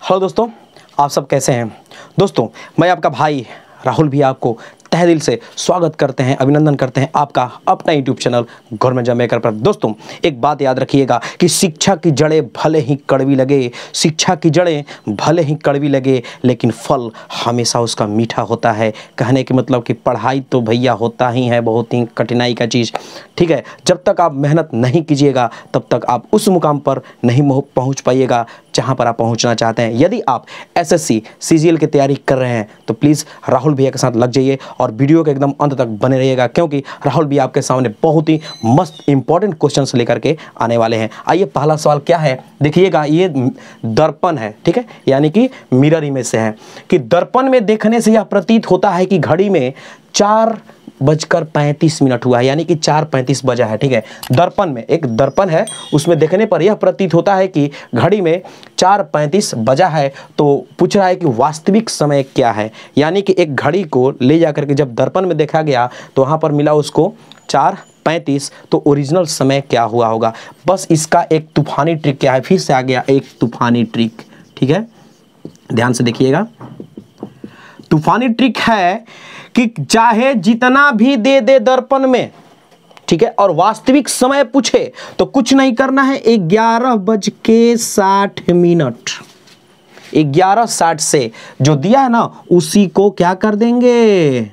Hello दोस्तों, आप सब कैसे हैं। दोस्तों मैं आपका भाई राहुल भी आपको तहे दिल से स्वागत करते हैं, अभिनंदन करते हैं आपका अपना YouTube channel government job maker पर। दोस्तों एक बात याद रखिएगा कि शिक्षा की जड़ें भले ही कड़वी लगे, शिक्षा की जड़ें भले ही कड़वी लगे, लेकिन फल हमेशा उसका मीठा होता है। कहने के मतलब कि पढ़ाई तो भैया होता ही है बहुत ही कठिनाई का चीज़, ठीक है। जब तक आप मेहनत नहीं कीजिएगा तब तक आप उस मुकाम पर नहीं पहुंच पाइएगा जहां पर आप पहुंचना चाहते हैं। यदि आप एसएससी सीजीएल की तैयारी कर रहे हैं तो प्लीज़ राहुल भैया के साथ लग जाइए और वीडियो के एकदम अंत तक बने रहिएगा, क्योंकि राहुल भी आपके सामने बहुत ही मस्त इंपॉर्टेंट क्वेश्चंस लेकर के आने वाले हैं। आइए पहला सवाल क्या है देखिएगा। ये दर्पण है, ठीक है, यानी कि मिरर इमेज से है कि दर्पण में देखने से यह प्रतीत होता है कि घड़ी में 4:35 हुआ है, यानी कि 4:35 बजा है, ठीक है। दर्पण में एक दर्पण है, उसमें देखने पर यह प्रतीत होता है कि घड़ी में 4:35 बजा है। तो पूछ रहा है कि वास्तविक समय क्या है, यानी कि एक घड़ी को ले जाकर के जब दर्पण में देखा गया तो वहाँ पर मिला उसको 4:35, तो ओरिजिनल समय क्या हुआ होगा। बस इसका एक तूफानी ट्रिक क्या है, फिर से आ गया एक तूफानी ट्रिक, ठीक है, ध्यान से देखिएगा। तूफानी ट्रिक है कि चाहे जितना भी दे दे दर्पण में, ठीक है, और वास्तविक समय पूछे तो कुछ नहीं करना है, 11:60। 11:60 से जो दिया है ना उसी को क्या कर देंगे,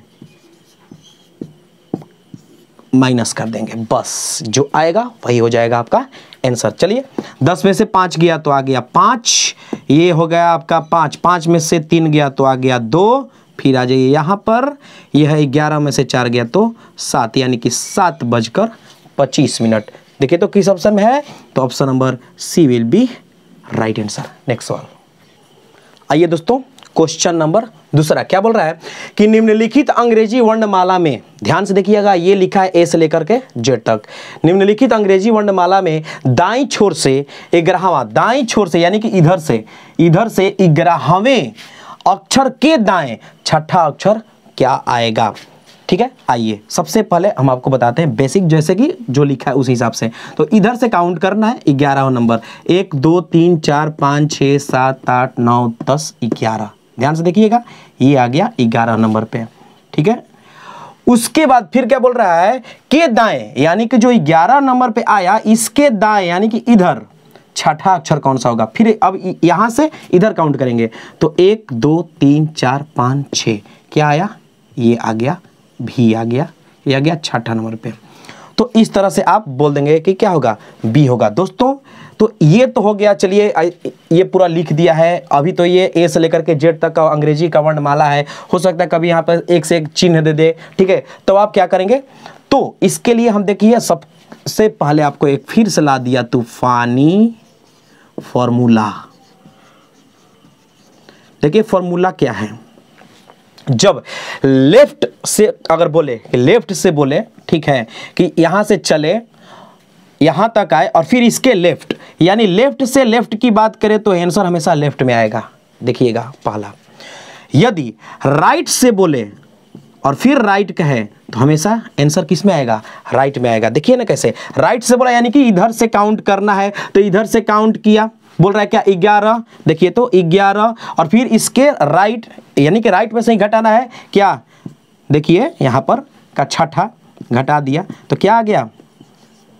माइनस कर देंगे। बस जो आएगा वही हो जाएगा आपका आंसर। चलिए 10 में से 5 गया तो आ गया 5, ये हो गया आपका 5, 5 में से 3 गया तो आ गया 2, फिर आ जाइए यहाँ पर, यह है 11 में से 4 गया तो 7, यानी कि 7:25। देखिए तो किस ऑप्शन में है, तो option number C will be right answer. Next सवाल आइए दोस्तों, क्वेश्चन नंबर दूसरा क्या बोल रहा है कि निम्नलिखित अंग्रेजी वर्णमाला में, ध्यान से देखिएगा, ये लिखा है ए से लेकर के जेड तक। निम्नलिखित अंग्रेजी वर्णमाला में दाईं छोर से 11वां, दाईं छोर से यानी कि इधर से 11वें अक्षर के दाएं छठा अक्षर क्या आएगा, ठीक है। आइए सबसे पहले हम आपको बताते हैं बेसिक, जैसे कि जो लिखा है उस हिसाब से। तो इधर से काउंट करना है 11वां नंबर, 1 2 3 4 5 6 7 8 9 10 11। ध्यान से देखिएगा, ये आ गया 11 नंबर पे, ठीक है। उसके बाद फिर क्या बोल रहा है के दाएं, यानी कि जो 11 नंबर पे आया इसके दाएं यानी कि इधर छठा अक्षर कौन सा होगा। फिर अब यहां से इधर काउंट करेंगे तो 1 2 3 4 5 6, क्या आया, ये आ गया भी, आ गया, ये आ गया छठा नंबर पे। तो इस तरह से आप बोल देंगे कि क्या होगा, बी होगा। दोस्तों तो ये तो हो गया, चलिए ये पूरा लिख दिया है। अभी तो ये ए से लेकर के जेड तक का अंग्रेजी का वर्णमाला है, हो सकता है कभी यहाँ पर एक से एक चिन्ह दे दे, ठीक है। तो आप क्या करेंगे, तो इसके लिए हम देखिए सबसे पहले आपको एक फिर से ला दिया तूफानी फॉर्मूला। देखिए फॉर्मूला क्या है, जब लेफ्ट से अगर बोले कि लेफ्ट से बोले, ठीक है, कि यहां से चले यहां तक आए और फिर इसके लेफ्ट, यानी लेफ्ट से लेफ्ट की बात करें तो आंसर हमेशा लेफ्ट में आएगा। देखिएगा पहला, यदि राइट से बोले और फिर राइट कहे तो हमेशा आंसर किस में आएगा, राइट में आएगा। देखिए ना कैसे, राइट से बोला यानी कि इधर से काउंट करना है, तो इधर से काउंट किया, बोल रहा है क्या 11, देखिए तो 11, और फिर इसके राइट यानी कि राइट में से ही घटाना है, क्या देखिए यहाँ पर का छठा घटा दिया तो क्या आ गया,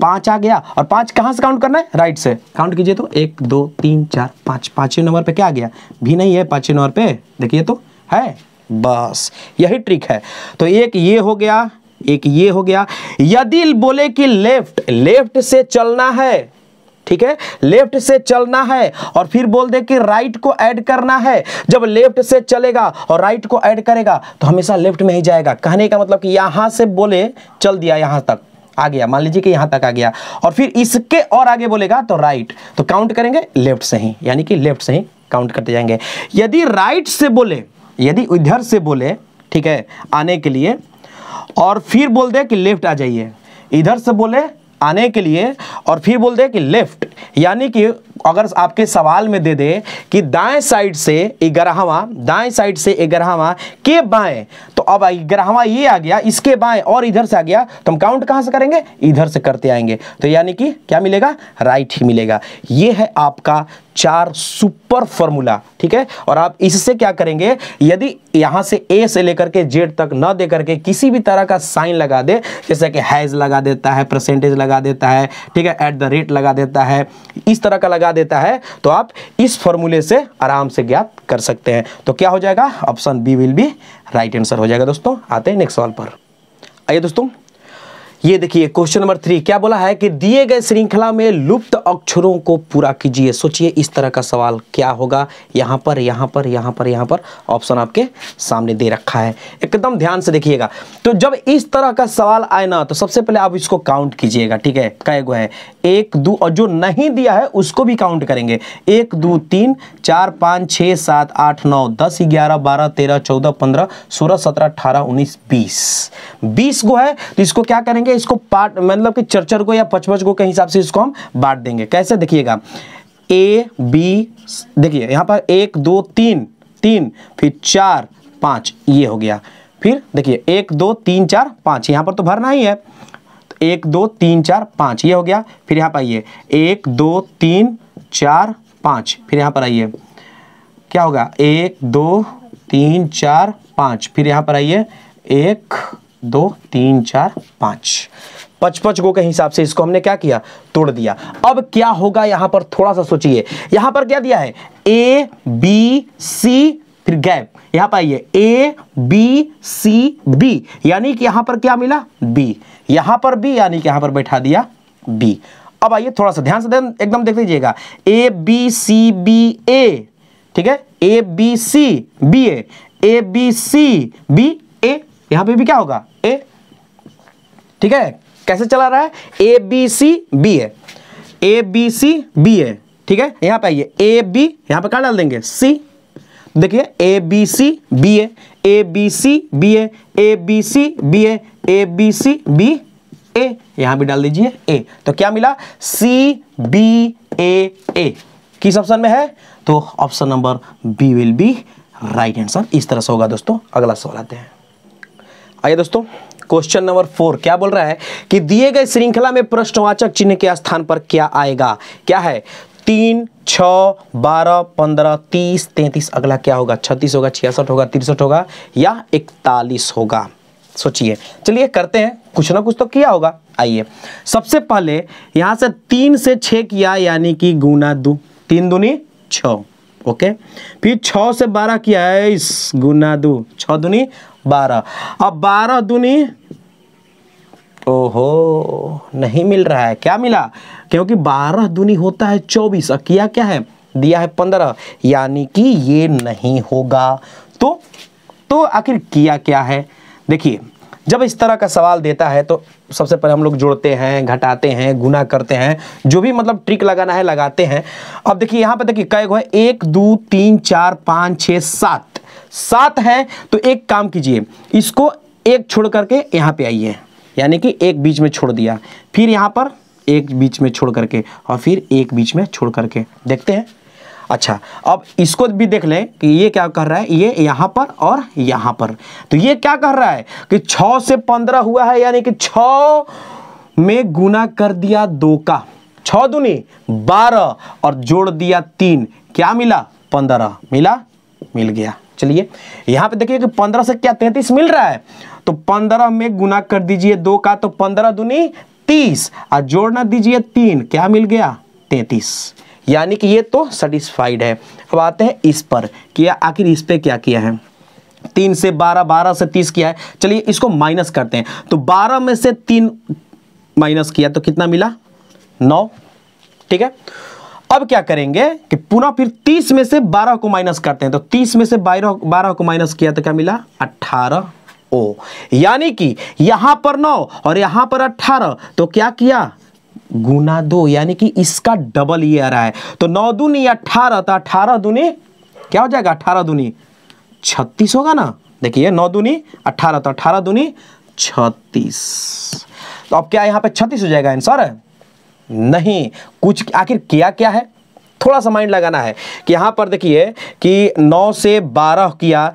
5 आ गया। और 5 कहाँ से काउंट करना है, राइट से काउंट कीजिए तो 1 2 3 4 5, 5वें नंबर पे क्या आ गया, भी नहीं है 5वें नंबर पे, देखिए तो है। बस यही ट्रिक है। तो एक ये हो गया, एक ये हो गया। यदि बोले कि लेफ्ट से चलना है, ठीक है, लेफ्ट से चलना है और फिर बोल दे कि राइट को ऐड करना है, जब लेफ्ट से चलेगा और राइट को ऐड करेगा तो हमेशा लेफ्ट में ही जाएगा। कहने का मतलब कि यहां से बोले चल दिया, यहां तक आ गया, मान लीजिए कि यहां तक आ गया और फिर इसके और आगे बोलेगा तो राइट, तो काउंट करेंगे लेफ्ट से ही, यानी कि लेफ्ट से ही काउंट करते जाएंगे। यदि राइट से बोले, यदि इधर से बोले, ठीक है, आने के लिए और फिर बोल दे कि लेफ्ट आ जाइए, इधर से बोले आने के लिए और फिर बोल दे कि लेफ्ट, यानी कि अगर आपके सवाल में दे दे कि दाएं साइड से 11वां, दाएं साइड से 11वां के बाएं, तो अब 11वां ये आ गया, इसके बाएं और इधर से आ गया, तो हम काउंट कहां से करेंगे? इधर से करते आएंगे। तो यानी कि क्या मिलेगा? राइट ही मिलेगा। ये है आपका 4 सुपर फॉर्मूला, ठीक है। और आप इससे क्या करेंगे, यदि यहां से ए से लेकर के जेड तक न दे करके किसी भी तरह का साइन लगा दे, जैसे कि हैज लगा देता है, परसेंटेज लगा देता है, ठीक है, एट द रेट लगा देता है, इस तरह का लगा देता है, तो आप इस फॉर्मूले से आराम से ज्ञात कर सकते हैं। तो क्या हो जाएगा? Option B will be right answer हो जाएगा। दोस्तों आते हैं नेक्स्ट सवाल पर। आइए दोस्तों, ये देखिए क्वेश्चन नंबर 3 क्या बोला है कि दिए गए श्रृंखला में लुप्त अक्षरों को पूरा कीजिए। सोचिए इस तरह का सवाल क्या होगा, यहाँ पर, यहाँ पर, यहाँ पर, यहाँ पर ऑप्शन आपके सामने दे रखा है, एकदम ध्यान से देखिएगा। तो जब इस तरह का सवाल आए ना, तो सबसे पहले आप इसको काउंट कीजिएगा, ठीक है। कै गो है? 1 2, और जो नहीं दिया है उसको भी काउंट करेंगे। 1 2 3 4 5 6 7 8 9 10 11 12 13 14 15 16 17 18 19 20 गो है। तो इसको क्या करेंगे? इसको पार्ट, मतलब कि चरचर को या 55 को के हिसाब से इसको हम बांट देंगे। कैसे? देखिएगा, ए बी, देखिए यहां पर 1 2 3, फिर 4 5, ये हो गया। फिर देखिए 1 2 3 4 5, यहां पर तो भरना ही है, 1 2 3 4 5, ये हो गया। फिर यहाँ पर आइए 1 2 3 4 5, फिर यहाँ पर आइए क्या होगा? 1 2 3 4 5, फिर यहाँ पर आइए 1 2 3 4 5, 55 गो के हिसाब से इसको हमने क्या किया? तोड़ दिया। अब क्या होगा यहाँ पर? थोड़ा सा सोचिए, यहाँ पर क्या दिया है? ए बी सी, फिर गैप, यहाँ पर आइए ए बी सी बी, यानी कि यहाँ पर क्या मिला? बी, यहाँ पर बी, यानी कि यहाँ पर बैठा दिया बी। अब आइए थोड़ा सा ध्यान से एकदम देख लीजिएगा, ए बी सी बी ए, ठीक है, A B C B A, A B C B A, यहां पे भी क्या होगा? ए, ठीक है। कैसे चला रहा है? A B C B A, A B C B A, ठीक है। यहां पे आइए ए बी, यहां पे क्या डाल देंगे? सी। देखिए A B C B A, A B C B A, A B C B A, A B C B A, यहां भी डाल दीजिए ए। तो क्या मिला? सी बी ए ए किस ऑप्शन में है? तो option number B will be right answer. इस तरह से होगा दोस्तों। अगला सवाल आते हैं। आइए दोस्तों, क्वेश्चन नंबर 4 क्या बोल रहा है कि दिए गए श्रृंखला में प्रश्नवाचक चिन्ह के स्थान पर क्या आएगा? क्या है? 3 6 12 15 30 33, अगला क्या होगा? 36 होगा, 66 होगा, 63 होगा या 41 होगा? सोचिए। चलिए करते हैं, कुछ ना कुछ तो किया होगा। आइए सबसे पहले यहां से 3 से 6 किया, यानी कि गुना 2, 3 दूनी 6, ओके। फिर 6 से 12 किया है, इस गुना 2, 6 दूनी 12। अब 12 दूनी, ओहो नहीं मिल रहा है। क्या मिला? क्योंकि 12 दूनी होता है 24, और किया क्या है? दिया है 15, यानी कि ये नहीं होगा। तो आखिर किया क्या है? देखिए जब इस तरह का सवाल देता है तो सबसे पहले हम लोग जोड़ते हैं, घटाते हैं, गुना करते हैं, जो भी मतलब ट्रिक लगाना है लगाते हैं। अब देखिए यहाँ पे देखिए कै गो है? 1 2 3 4 5 6 7, 7 है। तो एक काम कीजिए, इसको एक छोड़ करके यहाँ पे आइए, यानी कि एक बीच में छोड़ दिया, फिर यहाँ पर एक बीच में छोड़ करके, और फिर एक बीच में छोड़ करके, देखते हैं। अच्छा अब इसको भी देख लें कि ये क्या कर रहा है? ये यहाँ पर और यहाँ पर। तो ये क्या कर रहा है कि 6 से 15 हुआ है, यानी कि 6 में गुना कर दिया 2 का, 6 दूनी 12, और जोड़ दिया 3, क्या मिला? 15 मिला, मिल गया। चलिए यहाँ पे देखिए कि 15 से क्या 33 मिल रहा है, तो 15 में गुना कर दीजिए 2 का, तो 15 दूनी 30, और जोड़ना दीजिए 3, क्या मिल गया? 33, यानी कि ये तो सेटिस्फाइड है। अब आते हैं इस पर, कि आखिर इस पे क्या किया है? 3 से 12, 12 से 30 किया है। चलिए इसको माइनस करते हैं, तो 12 में से 3 माइनस किया तो कितना मिला? 9, ठीक है। अब क्या करेंगे कि पुनः फिर 30 में से 12 को माइनस करते हैं, तो 30 में से 12 को माइनस किया तो क्या मिला? 18 ओ, यानी कि यहां पर 9 और यहां पर 18, तो क्या किया? गुना 2, यानी कि इसका डबल ये आ रहा है। तो 9 दूनी 18, तो 18 दूनी क्या हो जाएगा? 18 दूनी 36 होगा ना। देखिए 9 दूनी 18, तो 18 दूनी 36। तो अब क्या यहाँ पे 36 हो जाएगा आंसर? नहीं, कुछ आखिर किया क्या है? थोड़ा सा माइंड लगाना है कि यहाँ पर देखिए कि 9 से 12 किया,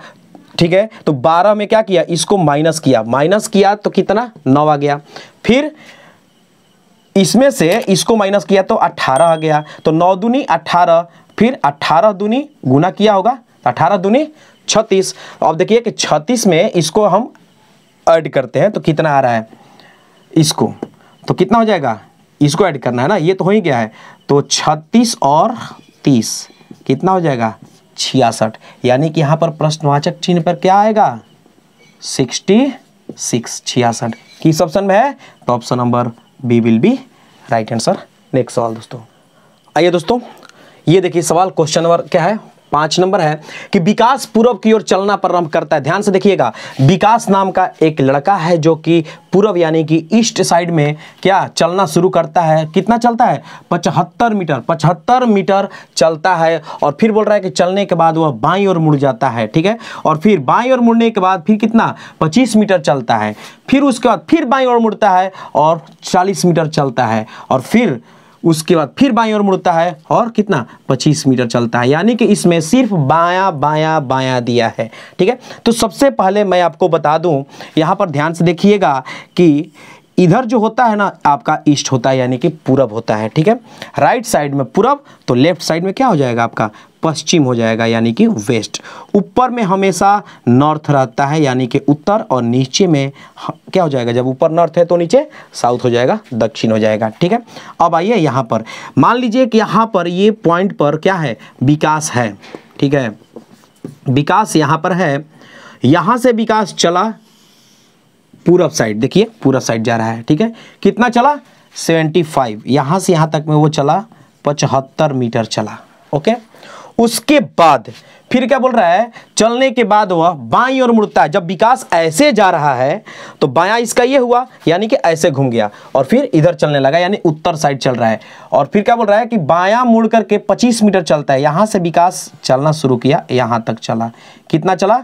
ठीक है, तो 12 में क्या किया, इसको माइनस किया तो कितना 9 आ गया, फिर इसमें से इसको माइनस किया तो 18 आ गया, तो 9 दूनी 18, फिर 18 दूनी गुना किया होगा, 18 दूनी 36। अब देखिए कि 36 में इसको हम ऐड करते हैं तो कितना आ रहा है, इसको तो कितना हो जाएगा, इसको ऐड करना है ना, ये तो हो ही गया है, तो 36 और 30 कितना हो जाएगा 66, यानी कि यहाँ पर प्रश्नवाचक चिन्ह पर क्या आएगा 66 किस ऑप्शन में है, तो option number B will be right answer. Next सवाल दोस्तों, आइए दोस्तों ये देखिए सवाल क्वेश्चन नंबर क्या है 5 नंबर है कि विकास पूर्व की ओर चलना प्रारंभ करता है। ध्यान से देखिएगा, विकास नाम का एक लड़का है जो कि पूर्व यानी कि ईस्ट साइड में क्या चलना शुरू करता है, कितना चलता है 75 मीटर चलता है, और फिर बोल रहा है कि चलने के बाद वह बाईं ओर मुड़ जाता है, ठीक है, और फिर बाईं ओर मुड़ने के बाद फिर कितना 25 मीटर चलता है, फिर उसके बाद फिर बाईं ओर मुड़ता है और 40 मीटर चलता है, और फिर उसके बाद फिर बाईं ओर मुड़ता है और कितना 25 मीटर चलता है, यानी कि इसमें सिर्फ बायां बायां बायां दिया है, ठीक है। तो सबसे पहले मैं आपको बता दूं, यहाँ पर ध्यान से देखिएगा कि इधर जो होता है ना आपका ईस्ट होता है यानी कि पूरब होता है, ठीक है, राइट साइड में पूरब, तो लेफ्ट साइड में क्या हो जाएगा आपका पश्चिम हो जाएगा यानी कि वेस्ट, ऊपर में हमेशा नॉर्थ रहता है यानी कि उत्तर, और नीचे में क्या हो जाएगा, जब ऊपर नॉर्थ है तो नीचे साउथ हो जाएगा, दक्षिण हो जाएगा, ठीक है। अब आइए यहाँ पर मान लीजिए कि यहाँ पर ये पॉइंट पर क्या है विकास है, ठीक है, विकास यहाँ पर है, यहाँ से विकास चला पूरब साइड, देखिए पूरब साइड जा रहा है, ठीक है, कितना चला 75, यहाँ से यहाँ तक में वो चला 75 मीटर चला, ओके। उसके बाद फिर क्या बोल रहा है, चलने के बाद वह बाईं ओर मुड़ता है, जब विकास ऐसे जा रहा है तो बायां इसका ये हुआ यानी कि ऐसे घूम गया और फिर इधर चलने लगा यानी उत्तर साइड चल रहा है, और फिर क्या बोल रहा है कि बायां मुड़ करके 25 मीटर चलता है, यहां से विकास चलना शुरू किया, यहां तक चला, कितना चला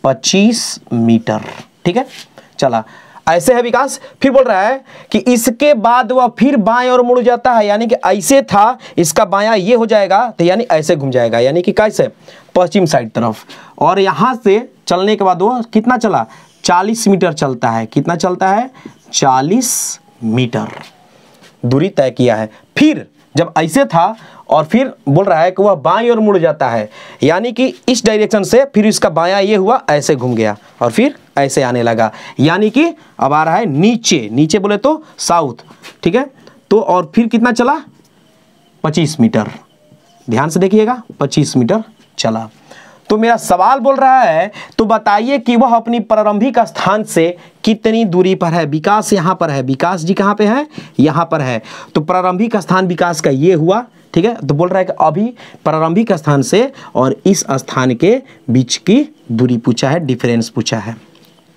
25 मीटर, ठीक है, चला, ऐसे है विकास। फिर बोल रहा है कि इसके बाद वह फिर बाएं ओर मुड़ जाता है, यानी कि ऐसे था, इसका बायां ये हो जाएगा तो यानी ऐसे घूम जाएगा, यानी कि कैसे पश्चिम साइड तरफ, और यहां से चलने के बाद वो कितना चला 40 मीटर चलता है, कितना चलता है 40 मीटर दूरी तय किया है। फिर जब ऐसे था और फिर बोल रहा है कि वह बाईं ओर मुड़ जाता है, यानी कि इस डायरेक्शन से, फिर इसका बायां ये हुआ ऐसे घूम गया और फिर ऐसे आने लगा, यानी कि अब आ रहा है नीचे, नीचे बोले तो साउथ, ठीक है, तो और फिर कितना चला 25 मीटर, ध्यान से देखिएगा 25 मीटर चला। तो मेरा सवाल बोल रहा है तो बताइए कि वह अपनी प्रारंभिक स्थान से कितनी दूरी पर है। विकास यहाँ पर है, विकास जी कहाँ पे है, यहाँ पर है, तो प्रारंभिक स्थान विकास का ये हुआ, ठीक है, तो बोल रहा है कि अभी प्रारंभिक स्थान से और इस स्थान के बीच की दूरी पूछा है, डिफरेंस पूछा है।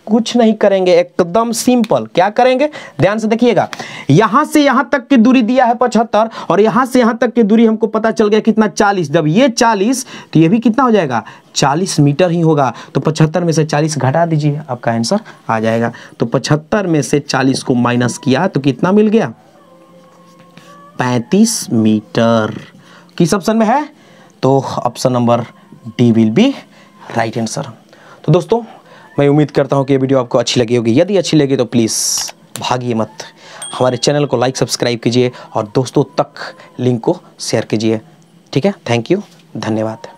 कुछ नहीं करेंगे, एकदम सिंपल, क्या करेंगे ध्यान से देखिएगा, यहां से यहां तक की दूरी दिया है 75 और यहां से यहां तक की दूरी हमको पता चल गया कितना 40, जब ये 40 तो ये भी कितना हो जाएगा 40 मीटर ही होगा, तो 75 में से 40 घटा दीजिए, आपका आंसर आ जाएगा। तो 75 में से 40 को माइनस किया तो कितना मिल गया 35 मीटर। किस ऑप्शन में है, तो option number D will be right answer. तो दोस्तों मैं उम्मीद करता हूँ कि ये वीडियो आपको अच्छी लगी होगी, यदि अच्छी लगी तो प्लीज़ भागिए मत, हमारे चैनल को लाइक सब्सक्राइब कीजिए और दोस्तों तक लिंक को शेयर कीजिए, ठीक है। थैंक यू, धन्यवाद।